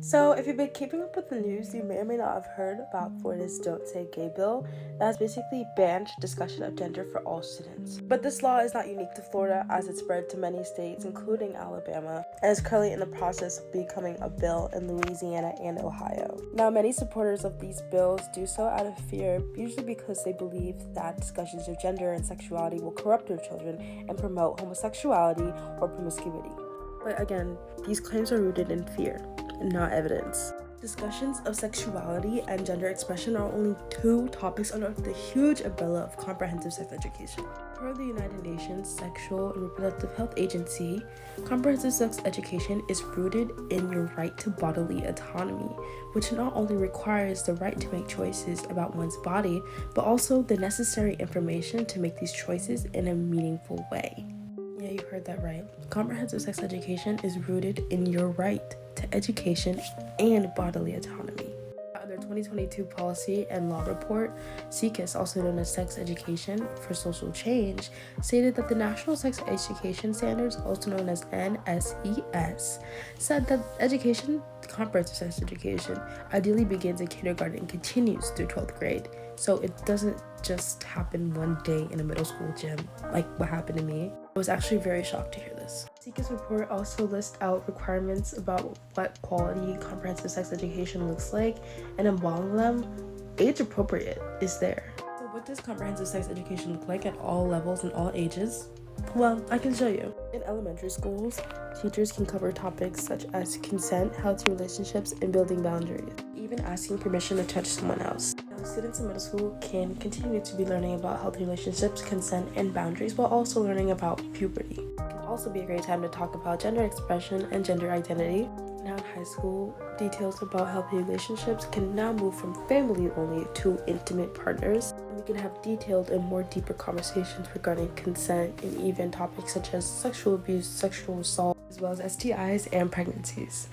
So, if you've been keeping up with the news, you may or may not have heard about Florida's Don't Say Gay bill that has basically banned discussion of gender for all students. But this law is not unique to Florida, as it spread to many states, including Alabama, and is currently in the process of becoming a bill in Louisiana and Ohio. Now, many supporters of these bills do so out of fear, usually because they believe that discussions of gender and sexuality will corrupt their children and promote homosexuality or promiscuity. But again, these claims are rooted in fear, not evidence. Discussions of sexuality and gender expression are only two topics under the huge umbrella of comprehensive sex education. Per the United Nations Sexual and Reproductive Health Agency, comprehensive sex education is rooted in your right to bodily autonomy, which not only requires the right to make choices about one's body, but also the necessary information to make these choices in a meaningful way. Yeah, you heard that right. Comprehensive sex education is rooted in your right to education and bodily autonomy. Under 2022 Policy and Law Report, CSE, also known as Sex Education for Social Change, stated that the National Sex Education Standards, also known as NSES, said that comprehensive sex education, ideally begins in kindergarten and continues through 12th grade. So it doesn't just happen one day in a middle school gym, like what happened to me. I was actually very shocked to hear this. CSE's report also lists out requirements about what quality comprehensive sex education looks like, and among them, age appropriate is there. So what does comprehensive sex education look like at all levels and all ages? Well, I can show you. In elementary schools, teachers can cover topics such as consent, healthy relationships, and building boundaries, even asking permission to touch someone else. Now, students in middle school can continue to be learning about healthy relationships, consent, and boundaries, while also learning about puberty. It can also be a great time to talk about gender expression and gender identity. Now in high school, details about healthy relationships can now move from family only to intimate partners. And we can have detailed and more deeper conversations regarding consent and even topics such as sexual abuse, sexual assault, as well as STIs and pregnancies.